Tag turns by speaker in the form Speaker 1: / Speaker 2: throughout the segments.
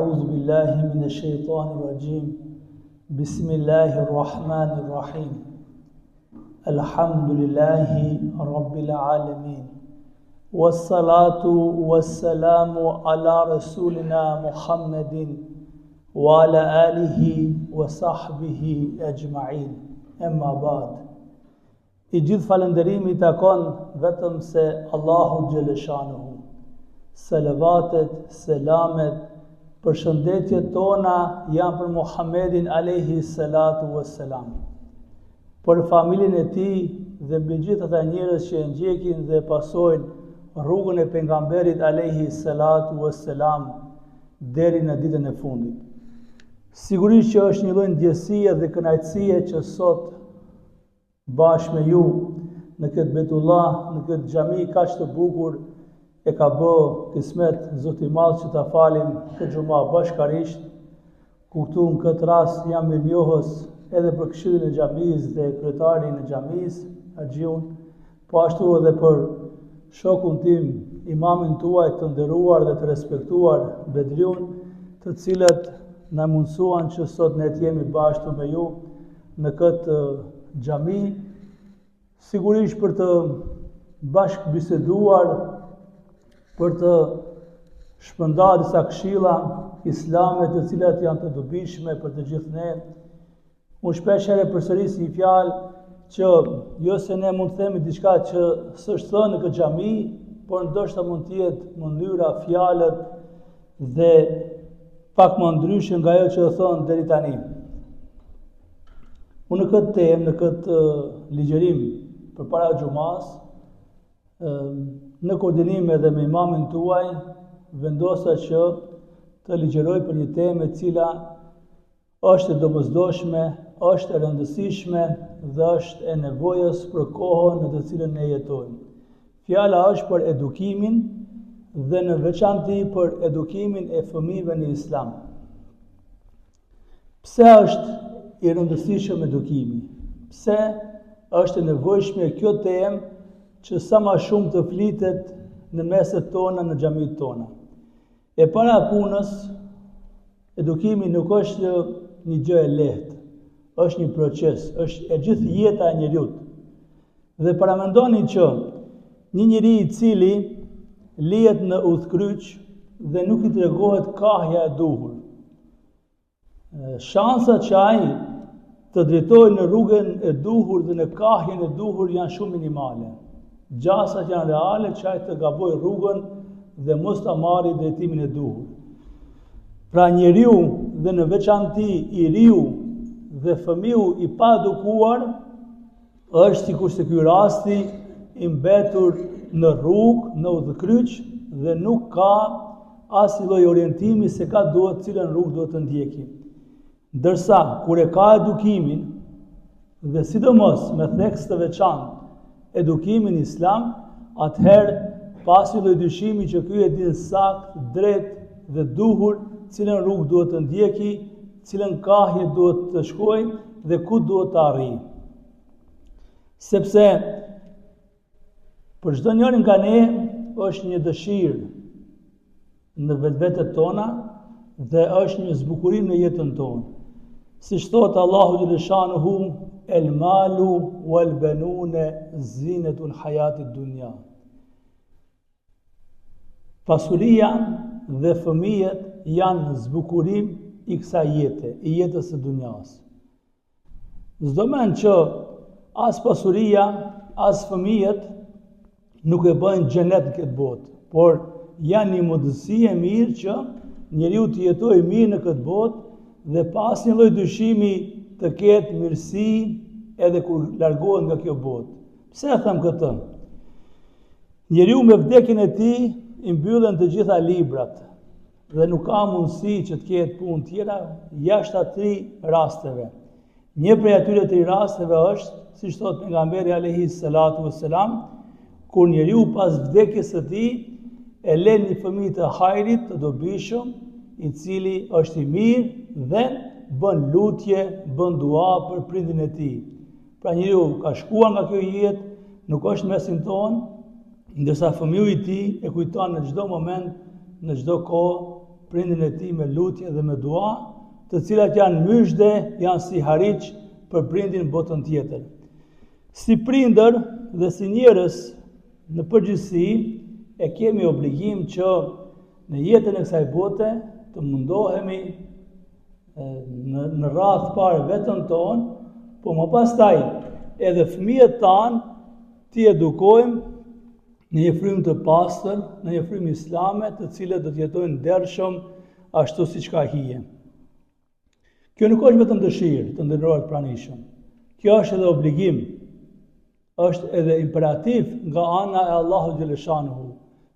Speaker 1: أعوذ بالله من الشيطان الرجيم بسم الله الرحمن الرحيم الحمد لله رب العالمين والصلاة والسلام على رسولنا محمد وعلى آله وصحبه أجمعين أما بعد I gjithë falënderimi i takon vetëm se Allahu Gjeleshanuhu. Selavatet, selamet, përshëndetjet tona janë për Muhammedin alayhi salatu wassalam, për familjen e tij dhe mbi gjithë ata njerëz që e ndjekin dhe pasojnë rrugën e pejgamberit alayhi salatu wassalam deri në ditën e fundit. Sigurisht që është një lloj ndjesie dhe kënaqësie që sot bashkë me ju në këtë Betullah, në këtë xhami kaq të bukur, e ka bë kismet Zoti i Madh që ta falim këtë xhumë bashkarisht, ku këtu në këtë rast jam mirënjohës edhe për këshillin e xhamisë dhe kryetarin e xhamisë, Haxhiun, po ashtu edhe për shokun tim, imamin tuaj të nderuar dhe të respektuar Bedriun, të cilët na mundsuan që sot ne të jemi bashkë me ju në këtë xhami, sigurisht për të bashkë biseduar, për të shpërndarë disa këshilla islame të cilat janë të dobishme për të gjithë ne. Unë shpeshherë përsëris një fjalë që jo se ne mund të themi diçka që s'është thënë në këtë xhami, por ndoshta mund të jetë mënyra, fjalët dhe pak më ndryshe nga ajo që thonë deri tani. Unë në këtë temë, në këtë ligjërim përpara xhumas, në koordinim edhe me imamin tuaj, vendosa që të ligjëroj për një temë e cila është e domosdoshme, është e rëndësishme dhe është e nevojës për kohën në të cilën ne jetojmë. Fjala është për edukimin dhe në veçanti për edukimin e fëmijëve në Islam. Pse është i rëndësishëm edukimi? Pse është e nevojshme kjo temë që sa më shumë të flitet në meset tona, në xhamit tona? E para punës, edukimi nuk është një gjë e lehtë, është një proces, është e gjithë jeta e njeriut. Dhe paramendoni që një njeri i cili lihet në udhkryq dhe nuk i tregohet kahja e duhur, shansat që ai të drejtojë në rrugën e duhur dhe në kahjen e duhur janë shumë minimale. Gjasat janë reale që ai të gabojë rrugën dhe mos ta marrë drejtimin e duhur. Pra njeriu dhe në veçanti i riu dhe fëmiu i pa edukuar është sikur se ky rasti i mbetur në rrugë, në udhkryq dhe nuk ka asnjë lloj orientimi se ka duhet cilën rrugë duhet të ndjeki. Ndërsa kur e ka edukimin dhe sidomos me theks të veçantë edukimin islam, atëherë pas një lloj dyshimi që ky e din saktë, drejt dhe duhur cilën rrugë duhet të ndjeki, cilën kahje duhet të shkojë dhe ku duhet të arrijë. Sepse për çdo njërin nga ne është një dëshirë në vetvetet tona dhe është një zbukurim në jetën tonë. Siç thot Allahu Gjeleshanuhu, el malu wal banune zinetul hayatit dunya. Pasuria dhe fëmijët janë zbukurim i kësaj jete, i jetës së dunjas. Çdo mend që as pasuria, as fëmijët nuk e bëjnë xhenet në këtë botë, por janë një mundësi e mirë që njeriu të jetojë mirë në këtë botë dhe pas një lloj dyshimi të ketë mirësi edhe kur largohet nga kjo botë. Pse e them këtë? Njeriu me vdekjen e tij i mbyllen të gjitha librat dhe nuk ka mundësi që të ketë punë tjera jashtë aty rasteve. Një prej atyre të rasteve është, siç thot pejgamberi alayhi salatu wassalam, kur njeriu pas vdekjes së tij e lën një fëmijë të hajrit, të dobishëm, i cili është i mirë dhe bën lutje, bën dua për prindin e tij. Pra njeriu ka shkuar nga kjo jetë, nuk është mesin tonë, ndërsa fëmiu i tij e kujton në çdo moment, në çdo kohë prindin e tij me lutje dhe me dua, të cilat janë myshde, janë si hariq për prindin botën tjetër. Si prindër dhe si njerëz në përgjithësi e kemi obligim që në jetën e kësaj bote të mundohemi në radhë parë vetën tonë, po më pastaj edhe fëmijët tanë t'i edukojmë në një frymë të pastër, në një frymë islame, të cilët do të jetojnë ndershëm ashtu siç ka hije. Kjo nuk është vetëm dëshirë, të nderuar të pranishëm. Kjo është edhe obligim, është edhe imperativ nga ana e Allahut xhaleshanuhu.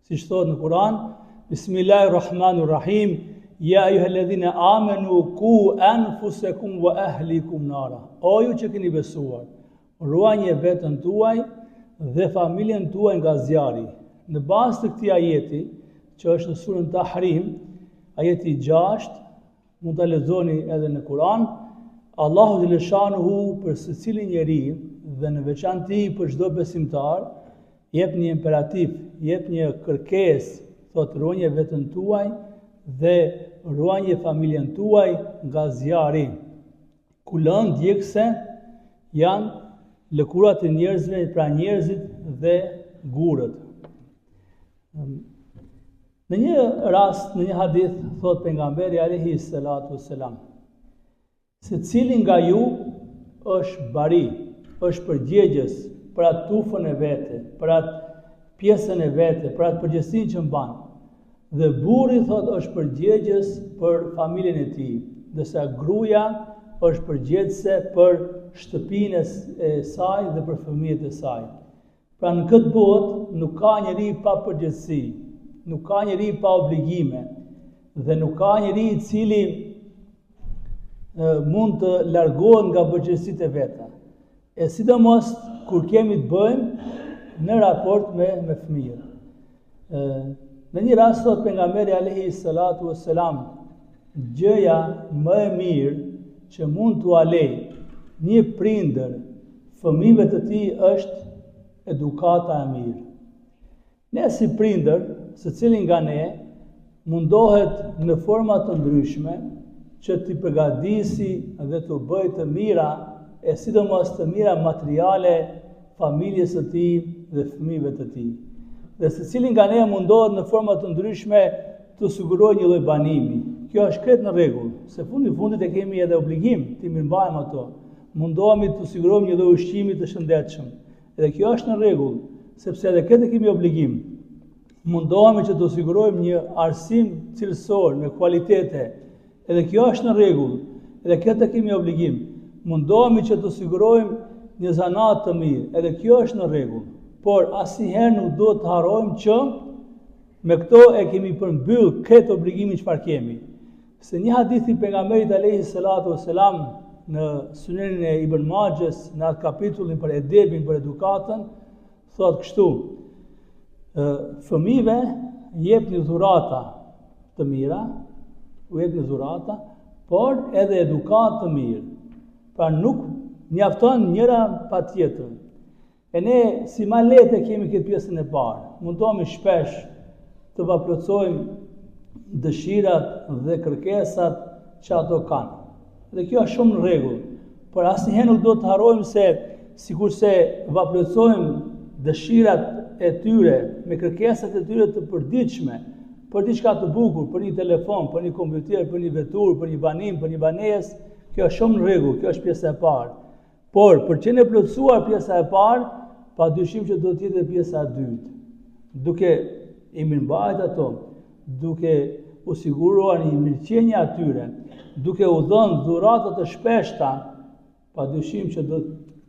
Speaker 1: Siç thotë në Kur'an, Bismillahirrahmanirrahim, ja ayyuhalladhina amanu qu anfusakum wa ahlikum nara. O ju që keni besuar, ruajeni veten tuaj dhe familjen tuaj nga zjarri. Në bazë të këtij ajeti, që është në surën Tahrim, ajeti 6, mund ta lexoni edhe në Kur'an, Allahu xhaleshanuhu për secilin njeri dhe në veçantë për çdo besimtar jep një imperativ, jep një kërkesë, thotë ruajeni veten tuaj dhe ruajeni familjen tuaj nga zjarri. Ku lënë djegse janë lëkurat e njerëzve, pra njerëzit dhe gurët. Në një rast, në një hadith, thot pejgamberi alayhi salatu wassalam, secili nga ju është bari, është përgjegjës për atë tufën e vete, për atë pjesën e vete, për atë përgjegjësinë që mban. Dhe burri thot është përgjegjës për familjen e tij, ndërsa gruaja është përgjegjëse për shtëpinë e saj dhe për fëmijët e saj. Pra në këtë botë nuk ka njeri pa përgjegjësi, nuk ka njeri pa obligime dhe nuk ka njeri i cili mund të largohet nga përgjegjësitë e veta. E sidomos kur kemi të bëjmë në raport me fëmijët. Në një rast thot pejgamberi alayhi salatu wassalam, gjëja më e mirë që mund t'u alej një prindër fëmijëve të tij është edukata e mirë. Ne si prindër, secili nga ne mundohet në forma të ndryshme që t'i përgatisi dhe t'u bëjë të mira, e sidomos të mira materiale familjes së tij dhe fëmijëve të tij. Dhe secili nga ne mundohet në forma të ndryshme të sigurojë një lloj banimi. Kjo është krejt në rregull, se fundit e kemi edhe obligim të mirëmbajmë ato. Mundohemi të sigurojmë një lloj ushqimi të shëndetshëm. Edhe kjo është në rregull, sepse edhe këtë kemi obligim. Mundohemi që të sigurojmë një arsim cilësor me kualitete. Edhe kjo është në rregull, edhe këtë kemi obligim. Mundohemi që të sigurojmë një zanat të mirë, edhe kjo është në rregull. Por asnjëherë nuk duhet të harrojmë që me këto e kemi përmbyll këtë obligimin çfarë kemi. Se një hadith i pejgamberit alayhi salatu wassalam në Sunenin e Ibn Majhës, në atë kapitullin për edebin, për edukatën, thotë kështu: fëmijëve jepni dhurata të mira, u jepni dhurata, por edhe edukat të mirë. Pra nuk mjafton njëra pa tjetrën. E ne si ma lehtë kemi këtë pjesën e parë. Mundohemi shpesh të plotësojmë dëshirat dhe kërkesat që ato kanë. Dhe kjo është shumë në rregull. Por asnjëherë nuk do të harrojmë se sikurse plotësojmë dëshirat e tyre me kërkesat e tyre të përditshme, për diçka të bukur, për një telefon, për një kompjuter, për një veturë, për një banim, për një banesë, kjo është shumë në rregull, kjo është pjesa e parë. Por për që ne plotësuar pjesa e parë, padyshim që do të jetë pjesa e dytë. Duke i mirëmbajtur ato, duke u siguruar një mirëqenie atyre, duke u dhënë dhurata të shpeshta, padyshim që do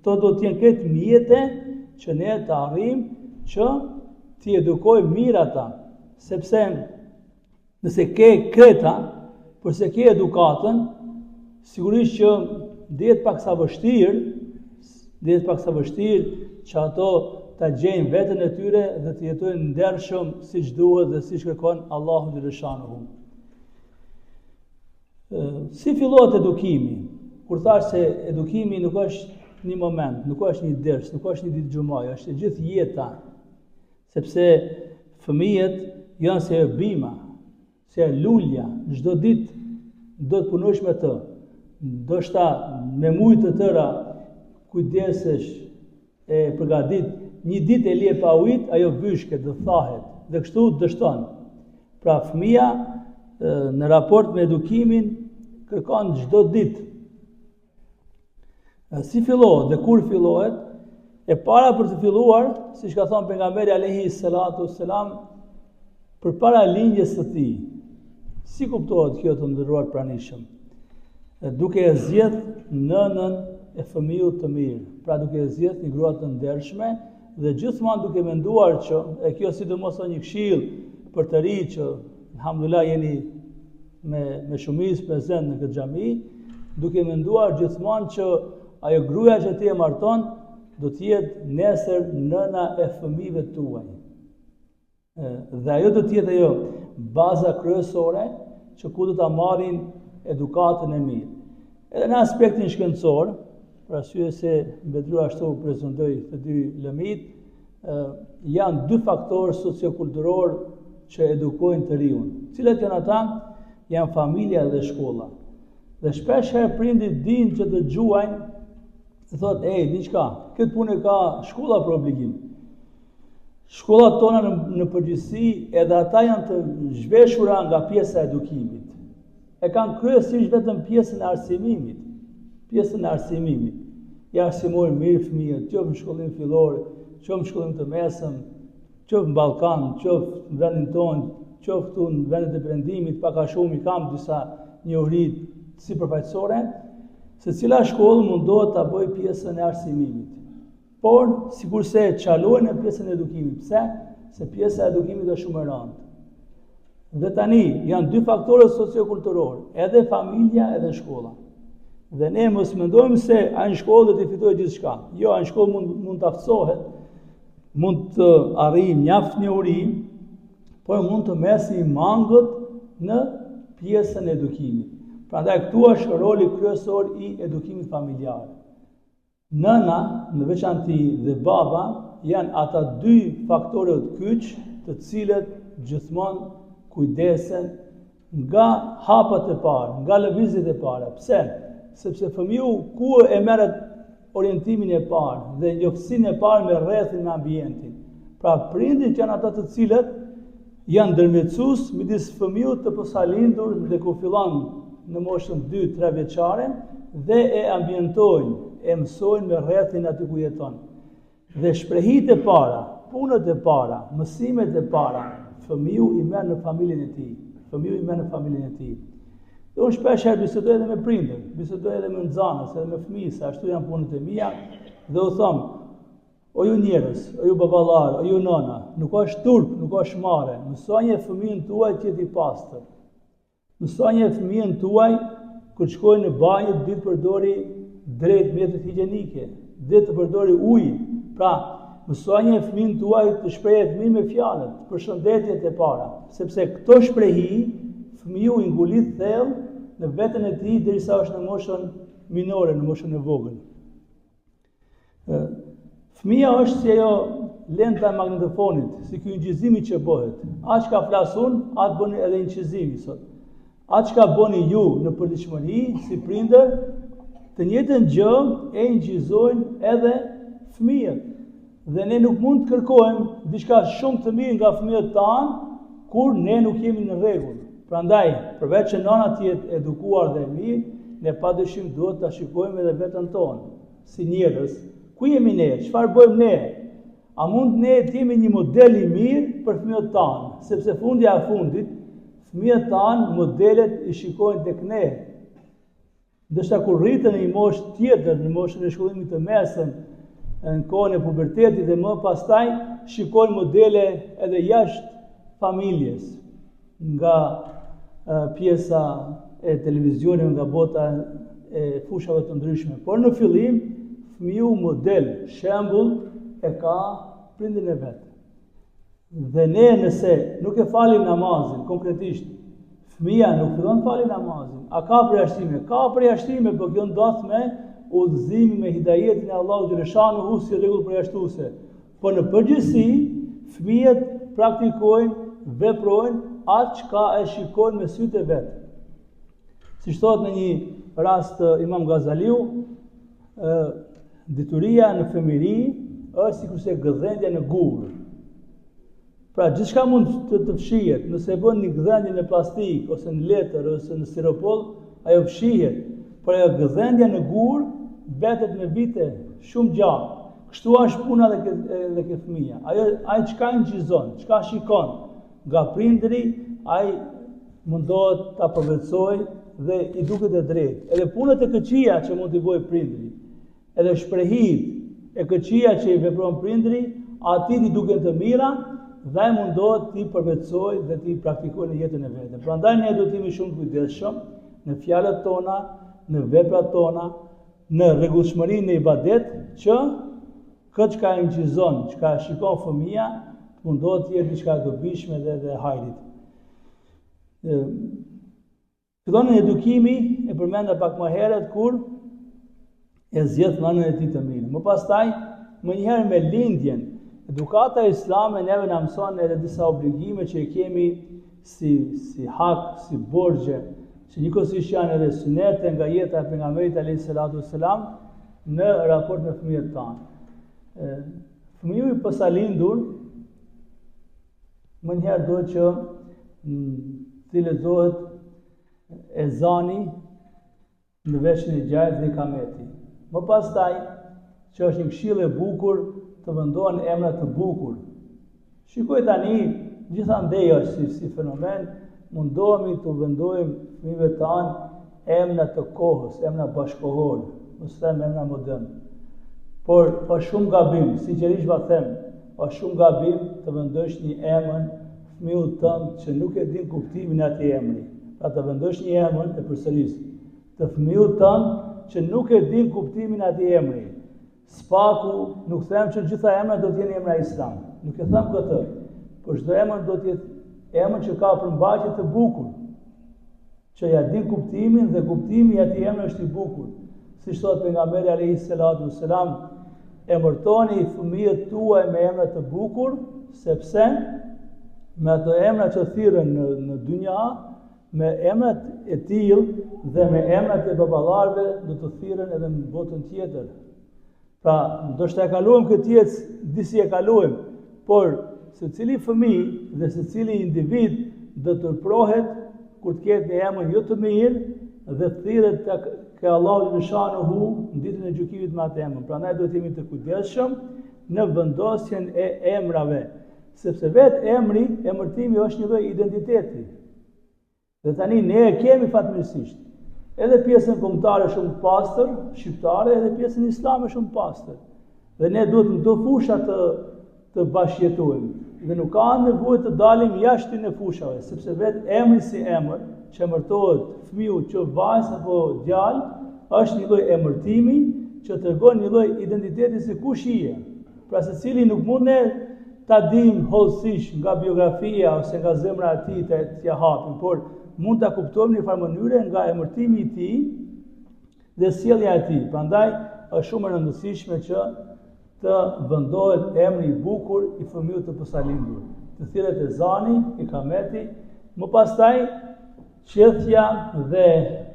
Speaker 1: të jenë këtë mjete që ne të arrijmë që t'i edukojmë mirë ata, sepse nëse ke kreta, përse ke edukatën, sigurisht që dihet pak sa vështirë që ato ta gjejnë veten e tyre dhe të jetojnë ndershëm siç duhet dhe siç kërkon Allahu xhaleshanuhu. Si fillohet edukimi? Kur thash se edukimi nuk është një moment, nuk është një ders, nuk është një ditë xhumaje, është gjithë jeta. Sepse fëmijët janë se bima, se lulja, çdo ditë do të punosh me të, ndoshta me mujë të tëra kujdesesh e përgatit, një ditë e lije pa ujë, ajo vyshke, do thahet, dhe kështu dështon. Pra fëmia në raport me edukimin kërkon çdo ditë. Si fillohet dhe kur fillohet? E para për të filluar, siç ka thënë pejgamberi alayhi salatu wassalam, përpara lindjes së tij. Si kuptohet kjo të nderuar pranishëm? Duke e zgjedh nënën e fëmijës të mirë, pra duke e zgjedh një grua të ndershme dhe gjithmonë duke menduar që, e kjo sidomos është një këshill për të ri që alhamdulillah jeni me shumicë prezent në këtë xhami, duke menduar gjithmonë që ajo gruaja që ti e marton do të jetë nesër nëna e fëmijëve tuaj. Dhe ajo do të jetë ajo baza kryesore që ku do ta marrin edukatën e mirë. Edhe në aspektin shkencor, për arsye se mbetërua ashtu prezantoj të dy lëmit, janë dy faktorë sociokulturor që edukojnë të riun. Cilat janë ata? Janë familja dhe shkolla. Dhe shpesh herë prindit dinë që të dëgjojnë, të thotë, diçka, këtë punë ka shkolla për obligim. Shkollat tona në përgjithësi, edhe ata janë të zhveshura nga pjesa e edukimit. E kanë kryesisht vetëm pjesën e arsimimit. Pjesën e arsimimit. Ja arsimojnë mirë fëmijët, qoftë në shkollim fillor, qoftë në shkollim të mesëm, qoftë në Ballkan, qoftë në vendin tonë, qoftë këtu në vendet e perëndimit, pak a shumë i kam disa njohuri sipërfaqësore, se cila shkollë mundohet ta bëjë pjesën e arsimimit. Por, sikurse çalojnë në pjesën e edukimit. Pse? Se pjesa e edukimit është shumë e rëndë. Dhe tani, janë dy faktorë sociokulturor, edhe familja edhe shkolla. Dhe ne mos mendojmë se a në shkollë do të fitojë gjithçka. Jo, a në shkollë mund të aftësohet, mund të arrijë mjaft njohuri, por mund të mesi mangët në pjesën e edukimit. Prandaj këtu është roli kryesor i edukimit familjar. Nëna, në veçanti dhe baba, janë ata dy faktorë të kyç, të cilët gjithmonë kujdesen nga hapat e parë, nga lëvizjet e para. Pse? Sepse fëmiu ku e merret orientimin e parë dhe njoftësinë e parë me rrethin, me ambientin. Pra prindit janë ata të cilët janë ndërmjetësues midis fëmijës të posalindur dhe ku fillon në moshën 2-3 vjeçare dhe e ambientojnë, e mësojnë me rrethin aty ku jeton. Dhe shprehitë e para, punët e para, mësimet e para, fëmiu i merr në familjen e tij. Fëmiu i merr në familjen e tij. Dhe unë shpesh bisedoj edhe me prindër, bisedoj edhe me nxënës, edhe me fëmijë, se ashtu janë punët e mia, dhe u them, o ju njerëz, o ju baballar, o ju nëna, nuk është turp, nuk është marrë, mësoni fëmijën tuaj të jetë i pastër. Mësoni fëmijën tuaj kur shkojnë në banjë ditë përdori drejt mjetet higjienike, ditë të përdori ujë. Pra, mësoni fëmijën tuaj të shprehet mirë me fjalët, përshëndetjet e para, sepse këto shprehi fëmiu i ngulit thellë në veten e tij derisa është në moshën minore, në moshën e vogël. Fëmia është si ajo lenta e magnetofonit, si ky inqizimi që bëhet. Atë çka flasun, atë bën edhe inqizimi sot. Atë çka bëni ju në përditshmëri si prindër, të njëjtën gjë e inqizojnë edhe fëmijët. Dhe ne nuk mund të kërkojmë diçka shumë të mirë nga fëmijët tanë kur ne nuk jemi në rregull. Prandaj, përveç që nëna të jetë edukuar dhe mirë, ne padyshim duhet ta shikojmë edhe veten tonë, si njerëz. Ku jemi ne? Çfarë bëjmë ne? A mund ne të jemi një model i mirë për fëmijët tanë? Sepse fundja e fundit, fëmijët tanë modelet i shikojnë tek ne. Ndërsa kur rritën në një moshë tjetër, në moshën e shkollimit të mesëm, në kohën e pubertetit dhe më pastaj, shikojnë modele edhe jashtë familjes, nga pjesa e televizionit, nga bota e fushave të ndryshme. Por në fillim, fëmiu model, shembull e ka prindin e vet. Dhe ne nëse nuk e falim namazin, konkretisht, fëmia nuk fillon të fali namazin, a ka përjashtime? Ka përjashtime, por kjo ndodh me udhëzimin, me hidajetin e Allahut xhaleshanuhu si rregull përjashtuese. Por në përgjithësi, fëmijët praktikojnë, veprojnë atë çka e shikon me sytë e vet. Siç thot në një rast Imam Gazaliu, dituria në fëmijëri është sikurse gëdhendja në gur. Pra gjithçka mund të fshihet, nëse e bën një gëdhendje në plastik ose në letër ose në stiropor, ajo fshihet, por ajo gëdhendja në gur mbetet me vite shumë gjatë. Kështu është puna dhe ke fëmia. Ai çka injizon, çka shikon nga prindri, ai mundohet ta përvetësojë dhe i duket e drejtë. Edhe punët e këqija që mund t'i bëjë prindri, edhe shprehit e këqija që i vepron prindri, atij i duken të mira dhe ai mundohet t'i përvetësojë dhe t'i praktikojë në jetën e vet. Prandaj ne duhet të jemi shumë kujdesshëm në fjalët tona, në veprat tona, në rregullshmërinë e ibadet, që këtë çka injizon, çka shikon fëmia, mundohet të jetë diçka e dobishme dhe hajrit. Fillon në edukimi, e përmenda pak më herët kur e zgjedh nënën e tij të mirë. Më pastaj, më njëherë me lindjen, edukata islame neve na mëson edhe disa obligime që i kemi si hak, si borxhe, që njëkohësisht janë edhe sunete nga jeta e pejgamberit alayhis salatu wassalam në raport me fëmijët tanë. Fëmiu i posalindur më njëherë duhet që të lexohet ezani në veshin e gjajt dhe i kameti. Më pastaj, që është një këshill e bukur, të vendohen emra të bukur. Shikoj tani, gjithandej është si fenomen, mundohemi të vendojmë fëmijëve tanë emra të kohës, emra bashkohor, mos them emra modern. Por është shumë gabim, sinqerisht va them, është shumë gabim të vendosh një emër fëmijët tënd që nuk e din kuptimin e atij emri. Pra të vendosh një emër e përsëris të fëmijët tënd që nuk e din kuptimin e atij emri. Spaku, nuk them që gjitha emrat do të jenë emra islam. Nuk e them këtë, por çdo emër do të jetë emër që ka përmbajtje të bukur, që ja din kuptimin dhe kuptimi i atij emri është i bukur. Siç thot pejgamberi alayhis salatu wassalam, emërtoni fëmijët tuaj me emra të bukur, sepse me ato emra që thirrën në dynja, me emrat e tillë dhe me emrat e baballarëve do të thirrën edhe në botën tjetër. Pra, ndoshta e kaluam këtë jetë, disi e kaluam, por secili fëmijë dhe secili individ do të turprohet kur të ketë një emër jo të mirë dhe thirret ke Allahu subhanahu në ditën e gjykimit me atë emër. Prandaj duhet të jemi të kujdesshëm në vendosjen e emrave, sepse vetë emërtimi është një lloj identiteti. Dhe tani ne e kemi fatmirësisht edhe pjesën kombëtare shumë pastër, shqiptare, edhe pjesën islame shumë pastër. Dhe ne duhet në të fusha të bashkëjetojmë. Dhe nuk ka nevojë të dalim jashtë në fushave, sepse vetë emri si emër, që emërtohet fëmiu që vajzë apo djalë, është një lloj emërtimi që tregon një lloj identiteti se kush je. Pra secili nuk mund ne ta dim hollësisht nga biografia ose nga zemra e tij t'ia hapim, por mund ta kuptojmë në një farë mënyre nga emërtimi i tij dhe sjellja e tij. Prandaj është shumë e rëndësishme që të vendohet emri i bukur i fëmijës të posalindur, të thirret ezani, i kameti, më pastaj qethja dhe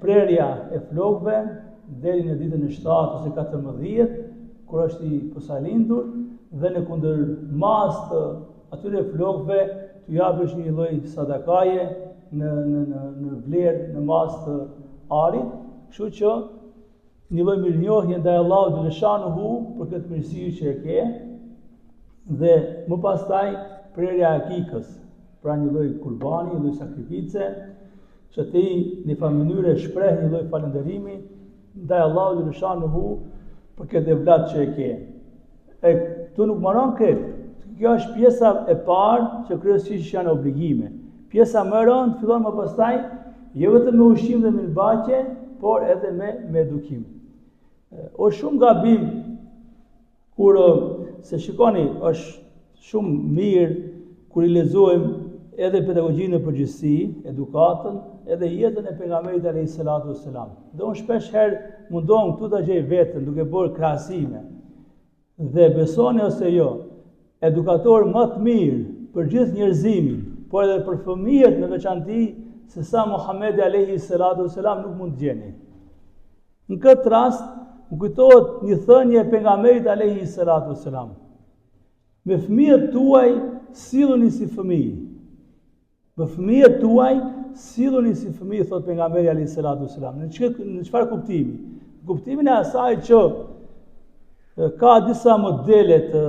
Speaker 1: prerja e flokëve deri në ditën e 7 ose 14, kur është i posalindur, dhe në kundërmas të atyre flokëve t'u japësh një lloj sadakaje në vlerë në mas të arit, kështu që një lloj mirënjohje ndaj Allahut xhaleshanuhu për këtë mirësi që e ke, dhe më pastaj prerja e akikës, pra një lloj kurbani, një lloj sakrifice, që ti në një mënyrë shpreh një lloj falënderimi ndaj Allahut xhaleshanuhu për këtë evlat që e ke. E tu nuk maron këtë. Kjo është pjesa e parë që kryesisht janë obligime. Pjesa më e rëndë fillon më pastaj jo vetëm me ushqim dhe mirëmbajtje, por edhe me edukim. Është shumë gabim kur se shikoni, është shumë mirë kur i lexojmë edhe pedagogjinë në përgjithësi, edukatën, edhe jetën e pejgamberit alayhis salatu wassalam. Dhe unë shpesh herë mundohem këtu ta gjej veten duke bërë krahasime. Dhe besoni ose jo, edukator më të mirë për gjithë njerëzimin por edhe për fëmijët në veçanti, se sa Muhamedi alayhi salatu wasalam nuk mund të gjeni. Në këtë rast, më kujtohet një thënie e pejgamberit alayhi salatu wasalam. Me fëmijët tuaj silluni si fëmijë. Me fëmijët tuaj silluni si fëmijë, thot pejgamberi alayhi salatu wasalam. Në çfarë kuptimi? Kuptimin e asaj që ka disa modele të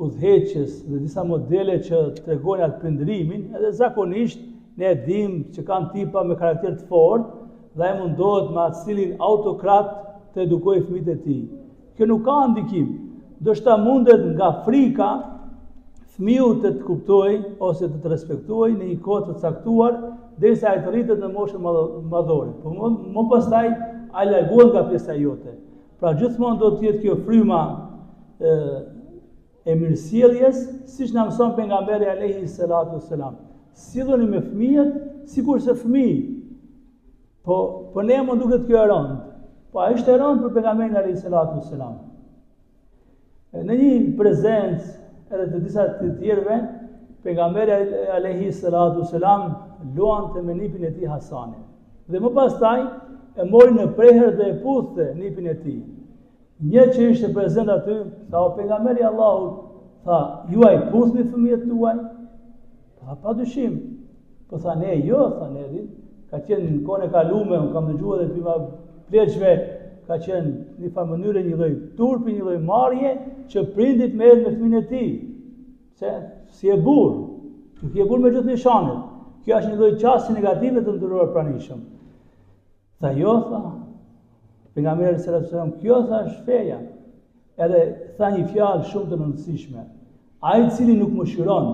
Speaker 1: udhëheqjes dhe disa modele që tregojnë atë prindërimin, edhe zakonisht ne e dim që kanë tipa me karakter të fortë dhe ai mundohet me atë cilin autokrat të edukojë fëmijët e tij. Kjo nuk ka ndikim. Ndoshta mundet nga frika fëmiu të kuptojë ose të respektojë në një kohë të caktuar derisa ai të rritet në moshën madhore. Po më pastaj ai largohet nga pjesa jote. Pra gjithmonë do të jetë kjo fryma e mirësjelljes, siç na mëson pejgamberi alayhi salatu wasalam. Silluni me fëmijët sikur se fëmijë. Po ne më duket kjo e rëndë. Po ai ishte rëndë për pejgamberin alayhi salatu wasalam. Në një prezencë edhe të disa të tjerëve, pejgamberi alayhi salatu wasalam luante me nipin e tij Hasanin. Dhe më pastaj e mori në prehër dhe e puthte nipin e tij. Një që ishte prezent aty, tha o pejgamberi Allahut, tha, juaj puthni fëmijët tuaj? Tha, pa dyshim. Po tha, ne jo, tha ne, ka qenë në kohën e kalume, unë kam dëgjuar edhe prima pleqve, ka qenë një farë mënyrë, një lloj turpi, një lloj marrje, që prindit merret me fëmijën e tij. Se si e burr, nuk je burr me gjithë nishanet. Kjo është një lloj qasje negative të nderuar pranishëm. Tha jo, tha, pejgamberi sallallahu alajhi wasallam, kjo tha është feja. Edhe tha një fjalë shumë të rëndësishme. Ai i cili nuk mëshiron,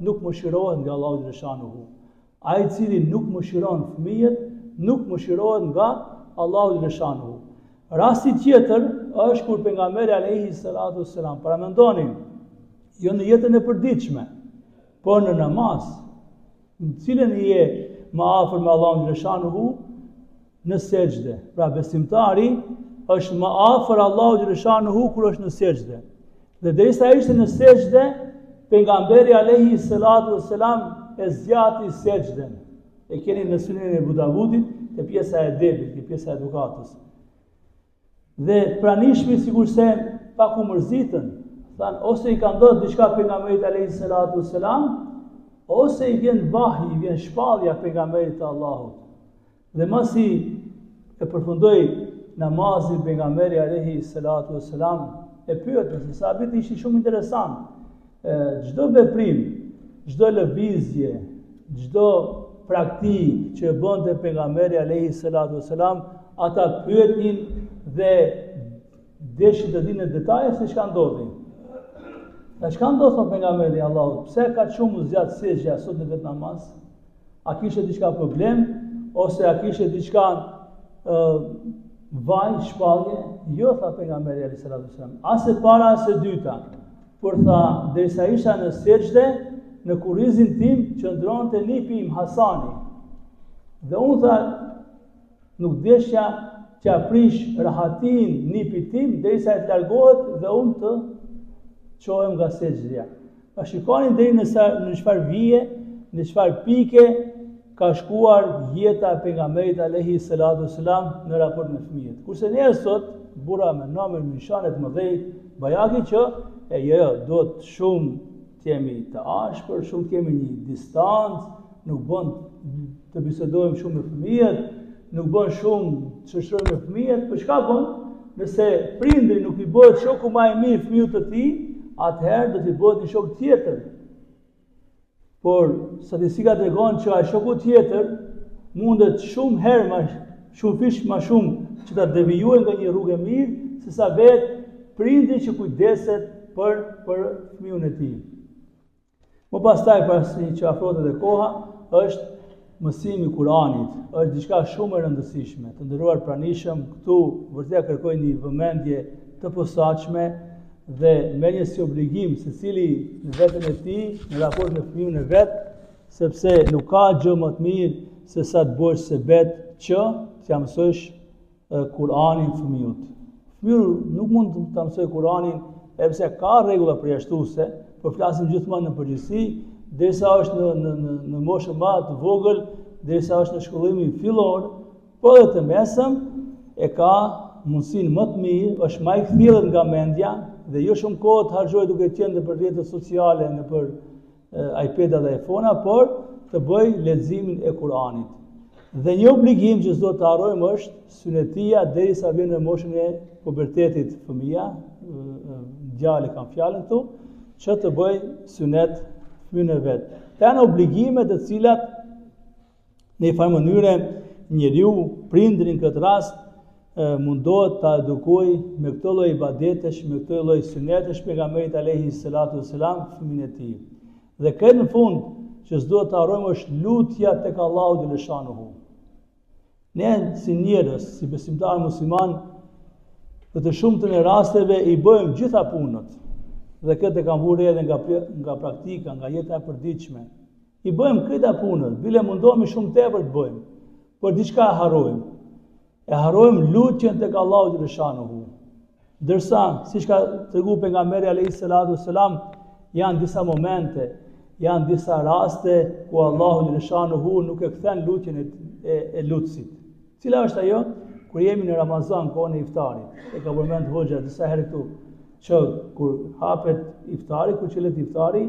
Speaker 1: nuk mëshirohet nga Allahu xhaleshanuhu. Ai i cili nuk mëshiron fëmijët, nuk mëshirohet nga Allahu xhaleshanuhu. Rasti tjetër është kur pejgamberi alayhi salatu wasalam, para mendoni, jo në jetën e përditshme, por në namaz, në cilën i je më afër me Allahun xhaleshanuhu, në sejdë. Pra besimtari është më afër Allahut xhaleshanuhu kur është në sejdë. Dhe derisa ishte në sejdë, pejgamberi alayhi salatu wasalam e zgjati sejdën. E keni në Sunenin e Abu Davudit, te pjesa e debit, te pjesa e edukatës. Dhe pranishmi sigurisht pak u mërzitën, than ose i ka ndodhur diçka pejgamberit alayhi salatu wasalam, ose i vjen vahi, i vjen shpallja pejgamberit të Allahut. Dhe masi e përfundoi namazin pejgamberi alayhi salatu wasalam, e pyetën se sahabët ishin shumë interesant. Çdo veprim, çdo lëvizje, çdo praktikë që bënte pejgamberi alayhi salatu wasalam, ata pyetin dhe deshin të dinë detaje se çka ndodhi. Dhe çka ndodhi pejgamberi Allahut? Pse ka shumë zgjat sejdja sot në këtë namaz? A kishte diçka problem? Ose a kishte diçka vaj, shpallje? Jo, tha pejgamberi alayhi salatu wasalam. As e para as e dyta. Por tha, derisa isha në sejdë, në kurrizin tim qëndronte nipi im Hasani. Dhe unë tha, nuk deshja që aprish rahatin nipit tim derisa e të largohet dhe unë të çohem nga sejdja. Pa shikoni deri në çfarë vije, në çfarë pike ka shkuar jeta e pejgamberit alayhi salatu wasalam në raport me fëmijët. Kurse ne sot burra me numër nishane të mëdhej, bajaki që do të shumë të jemi të ashpër, shumë të kemi një distancë, nuk bën të bisedojmë shumë me fëmijët, nuk bën shumë të shoqërojmë me fëmijët, për çka bën? Nëse prindri nuk i bëhet shoku më i mirë fëmijët të tij, atëherë do t'i bëhet një shok tjetër. Por statistika tregon që ai shoku tjetër mundet shumë herë shumë fish më shumë që ta devijojë nga një rrugë e mirë, sesa vetë prindri që kujdeset për fëmijën e tij. Më pastaj pasi që afrohet edhe koha, është mësimi i Kuranit, është diçka shumë e rëndësishme. Të nderuar pranishëm, këtu vërtet kërkoj një vëmendje të posaçme dhe merrje si obligim secili në veten e tij në raport me fëmijën e vet, sepse nuk ka gjë më të mirë se sa të bësh sebet që t'ia mësosh Kur'anin fëmijët. Fëmiu nuk mund të mësojë Kur'anin, e pse ka rregulla përjashtuese, por flasim gjithmonë në përgjithësi, derisa është në moshë më të vogël, derisa është në shkollimin fillor, po edhe të mesëm e ka mundësinë më të mirë, është më i kthjellët nga mendja dhe jo shumë kohë të harxojë duke qenë nëpër rrjetet sociale, nëpër iPad dhe iPhone, por të bëj leximin e Kuranit. Dhe një obligim që s'do të harrojmë është synetia derisa vjen në moshën e pubertetit fëmia, djali kam fjalën këtu, që të bëj synet fëmijën e vet. Këto janë obligime të cilat në një farë mënyrë njeriu, prindri në këtë rast, mundohet ta edukoj me këtë lloj ibadetesh, me këtë lloj synetesh pejgamberit alayhi salatu wasalam fëmijën e tij. Dhe këtë në fund që s'do të harrojmë është lutja tek Allahu xhaleshanuhu. Ne si njerëz, si besimtar musliman, në të shumtën e rasteve i bëjmë gjitha punët. Dhe këtë e kam vurë edhe nga praktika, nga jeta e përditshme. I bëjmë këta punët, bile mundohemi shumë tepër të bëjmë, por diçka e harrojmë. E harrojmë lutjen tek Allahu xhaleshanuhu. Ndërsa, siç ka treguar pejgamberi alayhis salatu wassalam, janë disa momente, janë disa raste ku Allahu xhaleshanuhu nuk e kthen lutjen e lutësit. Cila është ajo? Kur jemi në Ramazan, kohën e iftarit. E ka përmend hoxha disa herë këtu, që kur hapet iftari, kur çelet iftari,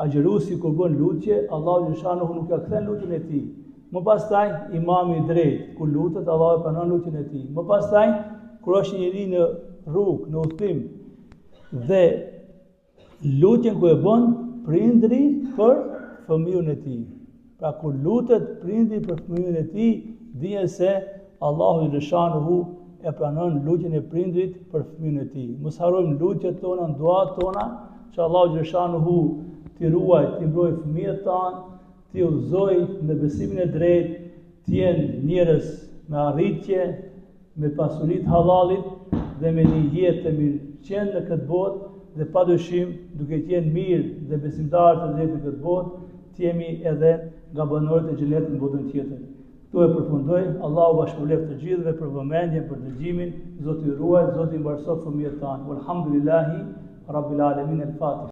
Speaker 1: agjëruesi kur bën lutje, Allahu xhaleshanuhu nuk e kthen lutjen e tij. Më pastaj imami i drejt, kur lutet, Allahu e pranon lutjen e tij. Më pastaj kur është njëri në rrugë, në udhtim, dhe lutjen ku e bën prindri për fëmijën e tij. Pra kur lutet prindri për fëmijën e tij, dije se Allahu xhaleshanuhu e pranon lutjen e prindrit për fëmijën e tij. Mos harrojmë lutjet tona, duat tona, që Allahu xhaleshanuhu t'i ruaj, t'i mbrojë fëmijët tanë, t'i udhëzoj në besimin e drejtë, të jenë njerëz me arritje, me pasuritë halalit dhe me një jetë të mirëqenie në këtë botë, dhe padyshim duke qenë mirë dhe besimtarë të drejtë në këtë botë, të jemi edhe nga banorët e xhenetit në botën tjetër. Këtu e përfundoj, Allahu bashkëlef të gjithëve për vëmendjen, për dëgjimin, Zoti ju ruaj, Zoti mbarësof fëmijët tanë. Walhamdulillahi Rabbil Alamin. El-Fatiha.